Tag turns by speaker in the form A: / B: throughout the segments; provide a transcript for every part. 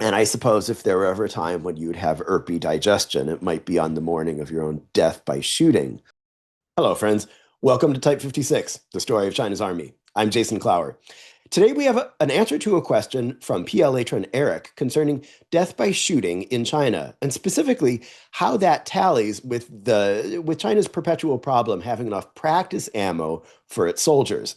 A: And I suppose if there were ever a time when you'd have irpy digestion, it might be on the morning of your own death by shooting. Hello, friends. Welcome to Type 56, the story of China's army. I'm Jason Clower. Today we have an answer to a question from PL Atron Eric concerning death by shooting in China, and specifically how that tallies with China's perpetual problem having enough practice ammo for its soldiers.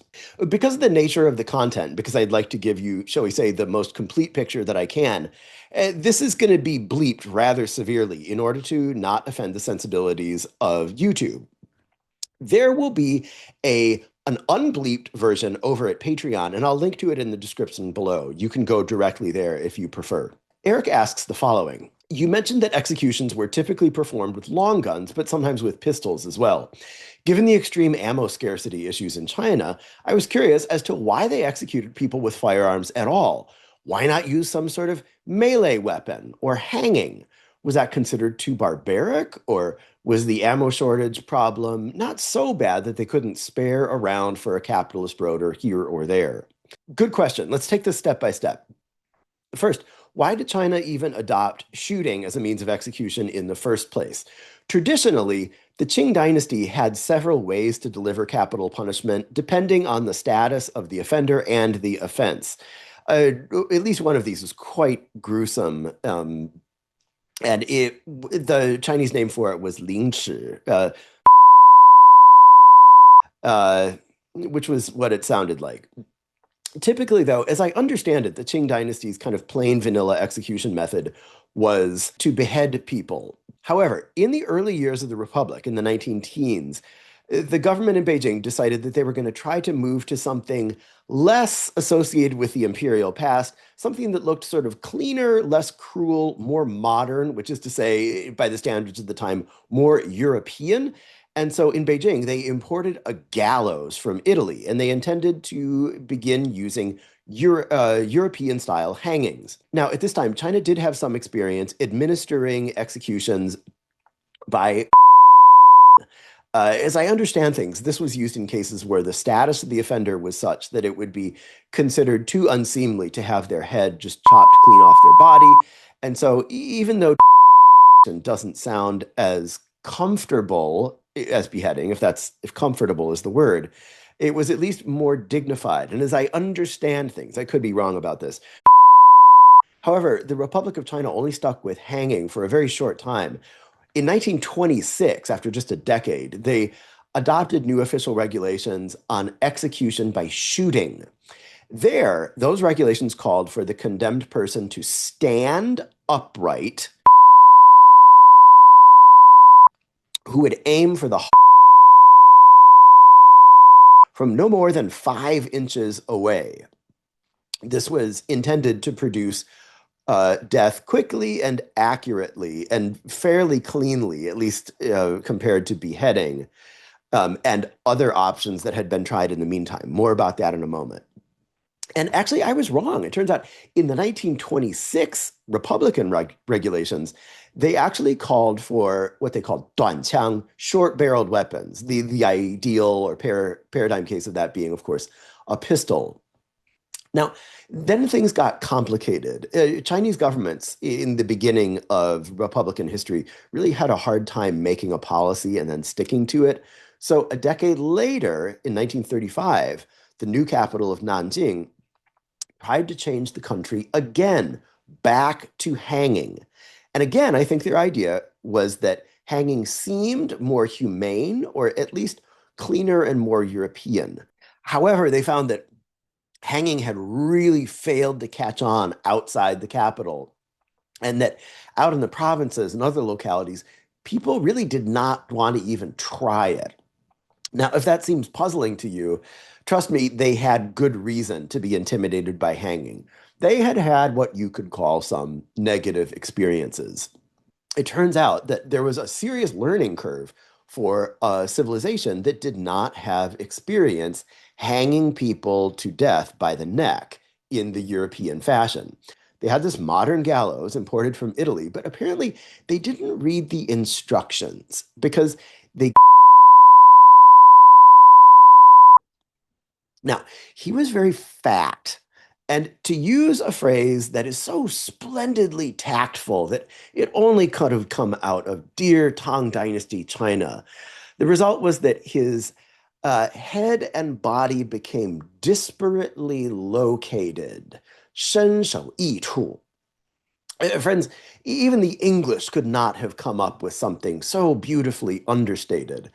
A: Because of the nature of the content, because I'd like to give you, shall we say, the most complete picture that I can, this is going to be bleeped rather severely in order to not offend the sensibilities of YouTube. There will be an unbleeped version over at Patreon, and I'll link to it in the description below. You can go directly there if you prefer. Eric asks the following. You mentioned that executions were typically performed with long guns, but sometimes with pistols as well. Given the extreme ammo scarcity issues in China, I was curious as to why they executed people with firearms at all. Why not use some sort of melee weapon or hanging? Was that considered too barbaric, or was the ammo shortage problem not so bad that they couldn't spare around for a capitalist rotor here or there? Good question. Let's take this step by step. First, why did China even adopt shooting as a means of execution in the first place? Traditionally, the Qing dynasty had several ways to deliver capital punishment depending on the status of the offender and the offense. At least one of these was quite gruesome. And the Chinese name for it was lingchi, uh, which was what it sounded like. Typically, though, as I understand it, the Qing dynasty's kind of plain vanilla execution method was to behead people. However, in the early years of the Republic, in the 19 teens, the government in Beijing decided that they were going to try to move to something less associated with the imperial past, something that looked sort of cleaner, less cruel, more modern, which is to say, by the standards of the time, more European. And so in Beijing, they imported a gallows from Italy, and they intended to begin using European style hangings. Now, at this time, China did have some experience administering executions by as I understand things, this was used in cases where the status of the offender was such that it would be considered too unseemly to have their head just chopped clean off their body. And so even though doesn't sound as comfortable as beheading, if comfortable is the word, it was at least more dignified. And as I understand things, I could be wrong about this. However, the Republic of China only stuck with hanging for a very short time. In 1926, after just a decade, they adopted new official regulations on execution by shooting. There, those regulations called for the condemned person to stand upright, who would aim for the from no more than 5 inches away. This was intended to produce death quickly and accurately and fairly cleanly, at least compared to beheading, and other options that had been tried in the meantime. More about that in a moment. And actually, I was wrong. It turns out in the 1926 Republican regulations, they actually called for what they called 短枪, short-barreled weapons. The ideal or paradigm case of that being, of course, a pistol. Now, then things got complicated. Chinese governments in the beginning of Republican history really had a hard time making a policy and then sticking to it. So a decade later, in 1935, the new capital of Nanjing tried to change the country again, back to hanging. And again, I think their idea was that hanging seemed more humane, or at least cleaner and more European. However, they found that hanging had really failed to catch on outside the capital, and that out in the provinces and other localities, people really did not want to even try it. Now, if that seems puzzling to you, trust me, they had good reason to be intimidated by hanging. They had had what you could call some negative experiences. It turns out that there was a serious learning curve for a civilization that did not have experience hanging people to death by the neck in the European fashion. They had this modern gallows imported from Italy, but apparently they didn't read the instructions because they. Now, he was very fat, And to use a phrase that is so splendidly tactful that it only could have come out of dear Tang Dynasty China, the result was that his head and body became disparately located. 身首异处. Friends, even the English could not have come up with something so beautifully understated.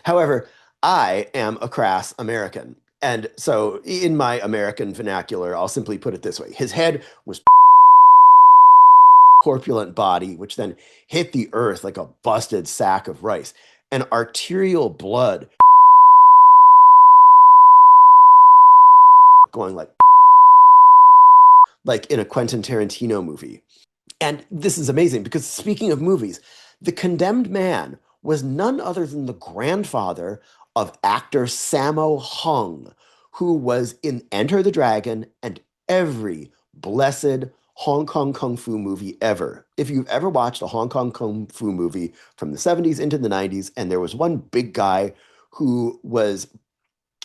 A: However, I am a crass American. And so, in my American vernacular, I'll simply put it this way: his head was corpulent body, which then hit the earth like a busted sack of rice, and arterial blood going like in a Quentin Tarantino movie. And this is amazing because speaking of movies, the condemned man was none other than the grandfather of actor Sammo Hung, who was in Enter the Dragon and every blessed Hong Kong Kung Fu movie ever. If you've ever watched a Hong Kong Kung Fu movie from the 70s into the 90s, and there was one big guy who was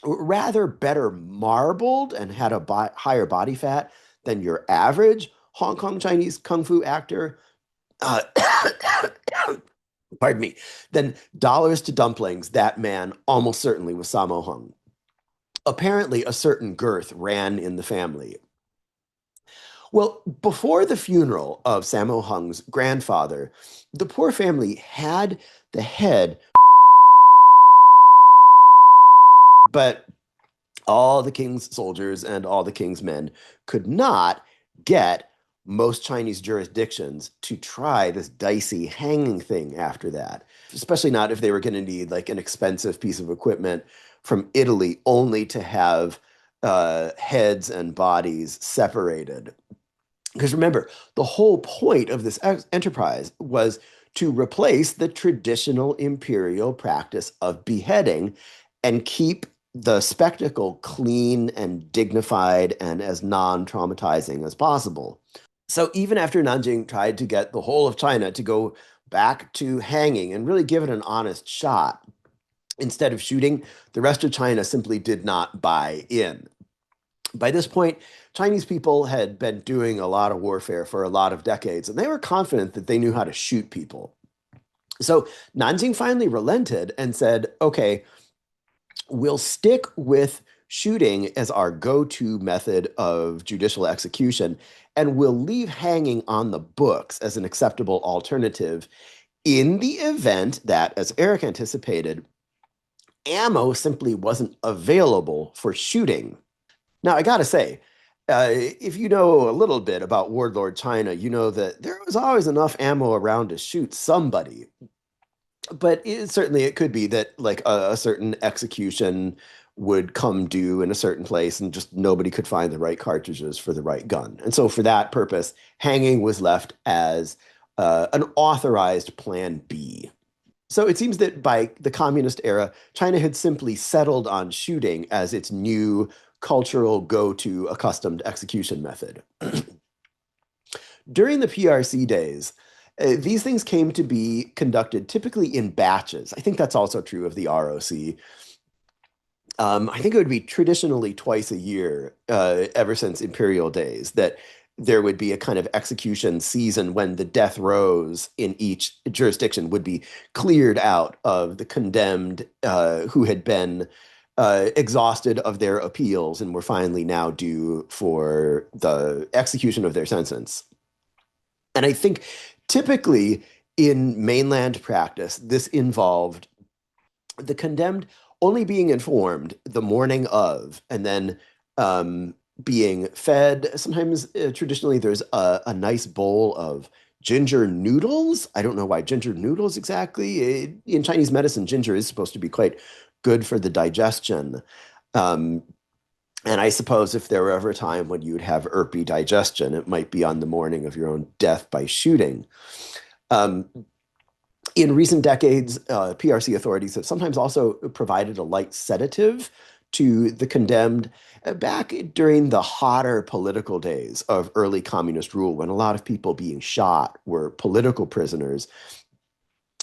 A: rather better marbled and had a higher body fat than your average Hong Kong Chinese kung fu actor, uh, pardon me, then dollars to dumplings, that man almost certainly was Sammo Hung. Apparently, a certain girth ran in the family. Well, before the funeral of Sammo Hung's grandfather, the poor family had the head, but all the king's soldiers and all the king's men could not get most Chinese jurisdictions to try this dicey hanging thing after that, especially not if they were going to need like an expensive piece of equipment from Italy only to have heads and bodies separated. Because remember, the whole point of this enterprise was to replace the traditional imperial practice of beheading and keep the spectacle clean and dignified and as non-traumatizing as possible. So even after Nanjing tried to get the whole of China to go back to hanging and really give it an honest shot, instead of shooting, the rest of China simply did not buy in. By this point, Chinese people had been doing a lot of warfare for a lot of decades, and they were confident that they knew how to shoot people. So Nanjing finally relented and said, okay, we'll stick with shooting as our go-to method of judicial execution, and we'll leave hanging on the books as an acceptable alternative in the event that, as Eric anticipated, ammo simply wasn't available for shooting. Now, I gotta say, if you know a little bit about warlord China, you know that there was always enough ammo around to shoot somebody. But certainly it could be that like a certain execution would come due in a certain place and just nobody could find the right cartridges for the right gun. And so for that purpose, hanging was left as an authorized plan B. So it seems that by the communist era, China had simply settled on shooting as its new cultural go-to accustomed execution method. During the PRC days, these things came to be conducted typically in batches. I think that's also true of the ROC. I think it would be traditionally twice a year, ever since imperial days, that there would be a kind of execution season when the death rows in each jurisdiction would be cleared out of the condemned who had been exhausted of their appeals and were finally now due for the execution of their sentence. And I think typically in mainland practice, this involved the condemned only being informed the morning of, and then being fed. Sometimes, traditionally, there's a nice bowl of ginger noodles. I don't know why ginger noodles exactly. In Chinese medicine, ginger is supposed to be quite good for the digestion. Um, and I suppose if there were ever a time when you'd have irpy digestion, it might be on the morning of your own death by shooting. Um, in recent decades, PRC authorities have sometimes also provided a light sedative to the condemned back during the hotter political days of early communist rule, when a lot of people being shot were political prisoners.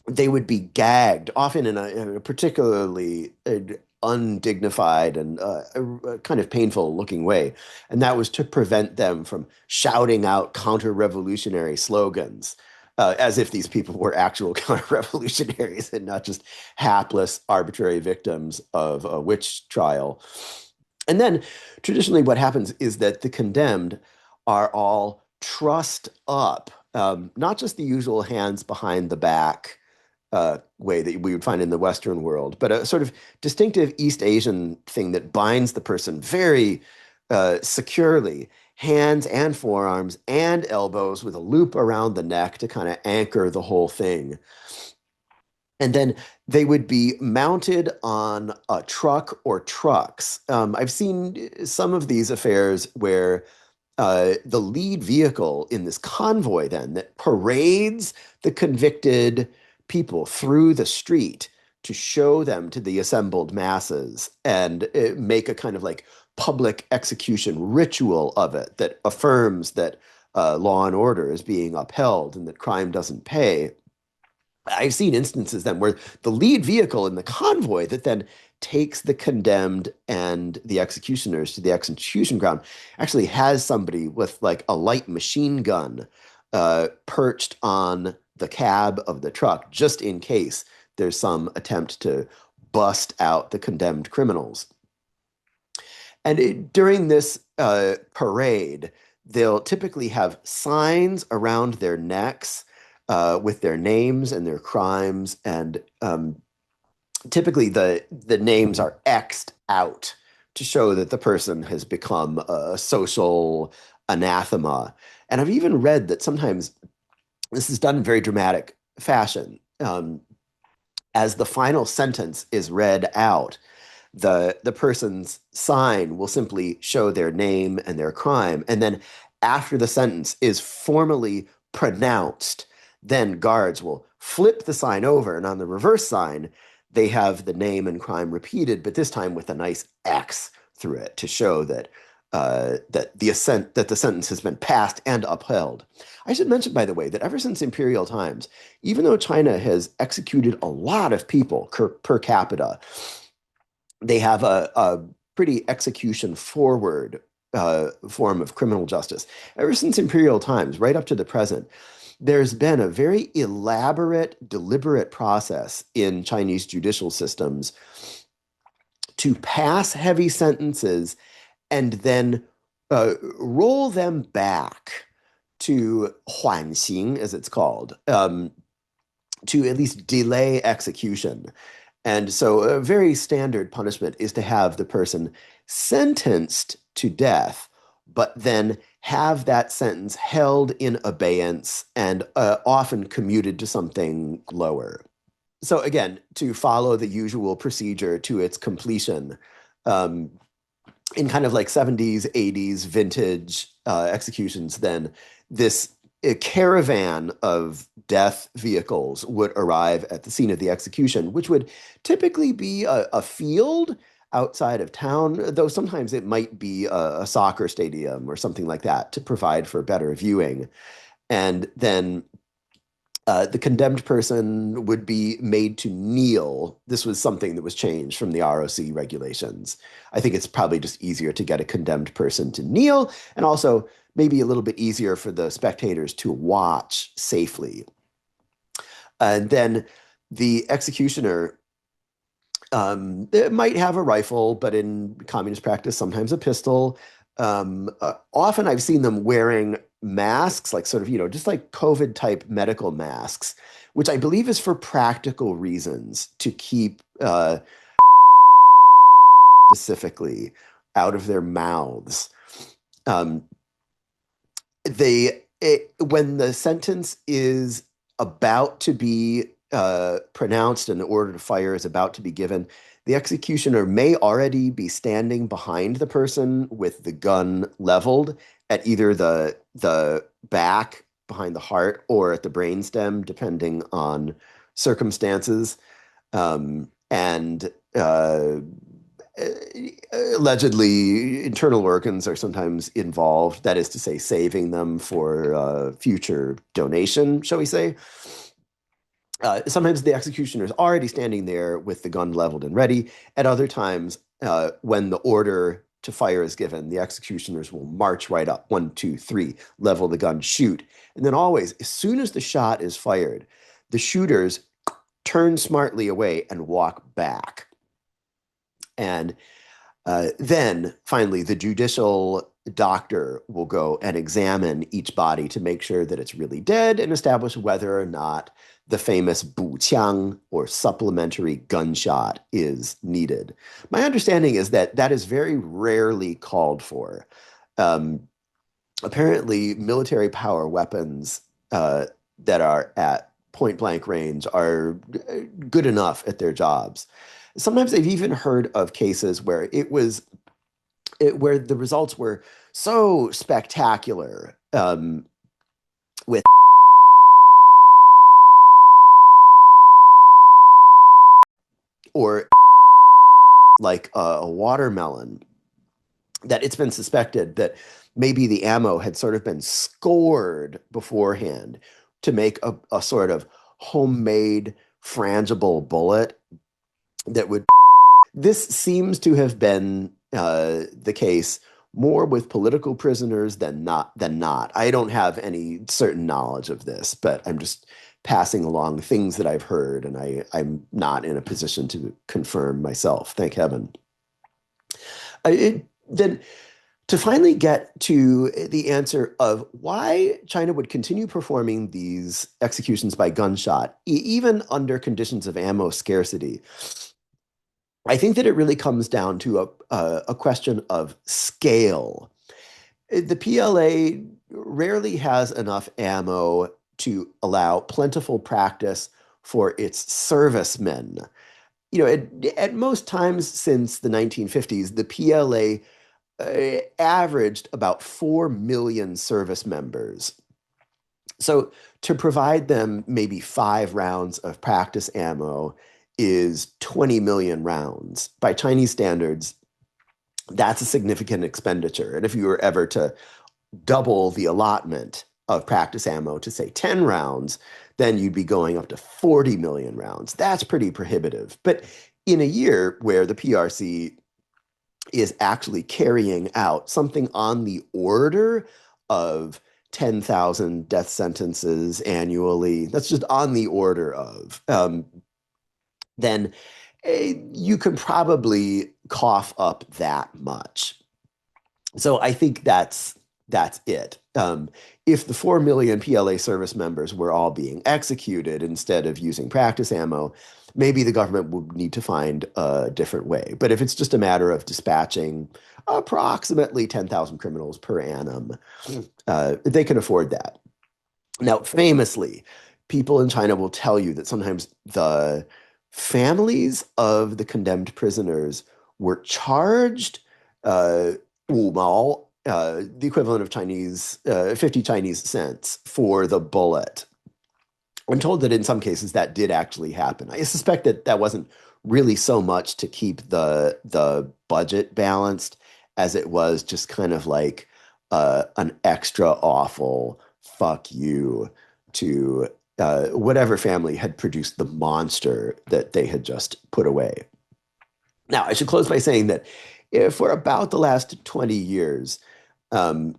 A: They would be gagged, often in a particularly undignified and a kind of painful looking way. And that was to prevent them from shouting out counter-revolutionary slogans, as if these people were actual counter-revolutionaries and not just hapless, arbitrary victims of a witch trial. And then traditionally, what happens is that the condemned are all trussed up, not just the usual hands behind the back way that we would find in the Western world, but a sort of distinctive East Asian thing that binds the person very securely, hands and forearms and elbows with a loop around the neck to kind of anchor the whole thing. And then they would be mounted on a truck or trucks. I've seen some of these affairs where the lead vehicle in this convoy then that parades the convicted people through the street to show them to the assembled masses and make a kind of like public execution ritual of it that affirms that law and order is being upheld and that crime doesn't pay. I've seen instances then where the lead vehicle in the convoy that then takes the condemned and the executioners to the execution ground actually has somebody with like a light machine gun perched on the cab of the truck just in case there's some attempt to bust out the condemned criminals. And during this parade, they'll typically have signs around their necks with their names and their crimes, and typically the names are X'd out to show that the person has become a social anathema. And I've even read that sometimes this is done in very dramatic fashion. As the final sentence is read out, the person's sign will simply show their name and their crime. And then after the sentence is formally pronounced, then guards will flip the sign over. And on the reverse sign, they have the name and crime repeated, but this time with a nice X through it to show that that the sentence has been passed and upheld. I should mention, by the way, that ever since imperial times, even though China has executed a lot of people per capita, they have a pretty execution forward form of criminal justice. Ever since imperial times, right up to the present, there's been a very elaborate, deliberate process in Chinese judicial systems to pass heavy sentences and then roll them back to 缓刑, as it's called, to at least delay execution. And so a very standard punishment is to have the person sentenced to death, but then have that sentence held in abeyance and often commuted to something lower. So again, to follow the usual procedure to its completion, in kind of like 70s, 80s vintage executions, then this caravan of death vehicles would arrive at the scene of the execution, which would typically be a field outside of town, though sometimes it might be a soccer stadium or something like that to provide for better viewing. And then the condemned person would be made to kneel. This was something that was changed from the ROC regulations. I think it's probably just easier to get a condemned person to kneel, and also maybe a little bit easier for the spectators to watch safely. And then the executioner might have a rifle, but in communist practice, sometimes a pistol. Often I've seen them wearing masks, like sort of, just like COVID type medical masks, which I believe is for practical reasons to keep specifically out of their mouths. When the sentence is about to be pronounced and the order to fire is about to be given, the executioner may already be standing behind the person with the gun leveled at either the back behind the heart or at the brainstem, depending on circumstances. And allegedly, internal organs are sometimes involved. That is to say, saving them for future donation, shall we say. Sometimes the executioner is already standing there with the gun leveled and ready. At other times, when the order to fire is given, the executioners will march right up, one, two, three, level the gun, shoot. And then always, as soon as the shot is fired, the shooters turn smartly away and walk back. And then finally, the judicial doctor will go and examine each body to make sure that it's really dead and establish whether or not the famous buqiang or supplementary gunshot is needed. My understanding is that that is very rarely called for. Um, Apparently, military power weapons that are at point blank range are good enough at their jobs. Sometimes I've even heard of cases where where the results were so spectacular with or like a watermelon that it's been suspected that maybe the ammo had sort of been scored beforehand to make a sort of homemade frangible bullet that would. This seems to have been the case more with political prisoners than not. I don't have any certain knowledge of this, but I'm just passing along things that I've heard, and I'm not in a position to confirm myself. Thank heaven. Then to finally get to the answer of why China would continue performing these executions by gunshot, even under conditions of ammo scarcity, I think that it really comes down to a question of scale. The PLA rarely has enough ammo to allow plentiful practice for its servicemen. At most times since the 1950s, the PLA averaged about 4 million service members. So to provide them maybe 5 rounds of practice ammo is 20 million rounds. By Chinese standards, that's a significant expenditure. And if you were ever to double the allotment of practice ammo to say 10 rounds, then you'd be going up to 40 million rounds. That's pretty prohibitive. But in a year where the PRC is actually carrying out something on the order of 10,000 death sentences annually, that's just on the order of, then you can probably cough up that much. So I think that's it. If the 4 million PLA service members were all being executed instead of using practice ammo, maybe the government would need to find a different way. But if it's just a matter of dispatching approximately 10,000 criminals per annum, they can afford that. Now, famously, people in China will tell you that sometimes the families of the condemned prisoners were charged 五毛, the equivalent of 50 Chinese cents for the bullet. I'm told that in some cases that did actually happen. I suspect that that wasn't really so much to keep the budget balanced as it was just kind of like an extra awful fuck you to whatever family had produced the monster that they had just put away. Now, I should close by saying that for about the last 20 years, um,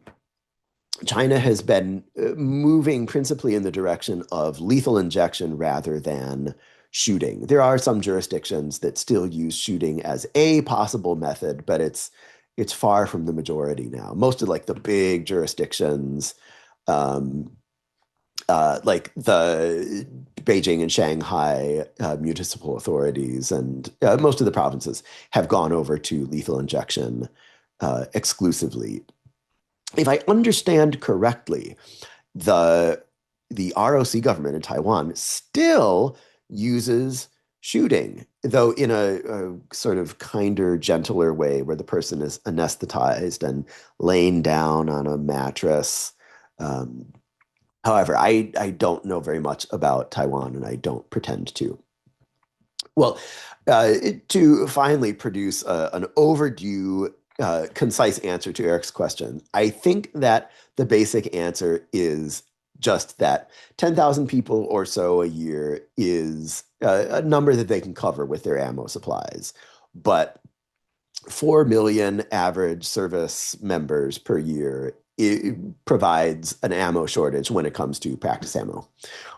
A: China has been moving principally in the direction of lethal injection rather than shooting. There are some jurisdictions that still use shooting as a possible method, but it's far from the majority now. Most of like the big jurisdictions, um, like the Beijing and Shanghai municipal authorities and most of the provinces have gone over to lethal injection exclusively. If I understand correctly, the the ROC government in Taiwan still uses shooting, though in a sort of kinder, gentler way, where the person is anesthetized and laying down on a mattress. Um, However, I don't know very much about Taiwan, and I don't pretend to. Well, to finally produce an overdue, concise answer to Eric's question, I think that the basic answer is just that 10,000 people or so a year is a number that they can cover with their ammo supplies. But 4 million average service members per year, it provides an ammo shortage when it comes to practice ammo.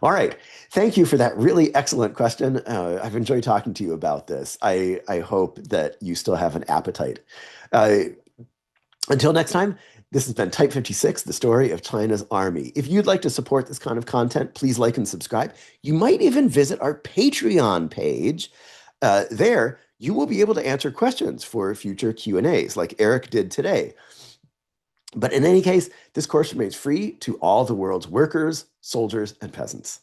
A: All right. Thank you for that really excellent question. I've enjoyed talking to you about this. I hope that you still have an appetite. Uh, until next time, this has been Type 56, the story of China's army. If you'd like to support this kind of content, please like and subscribe. You might even visit our Patreon page. There, you will be able to answer questions for future Q&As like Eric did today. But in any case, this course remains free to all the world's workers, soldiers, and peasants.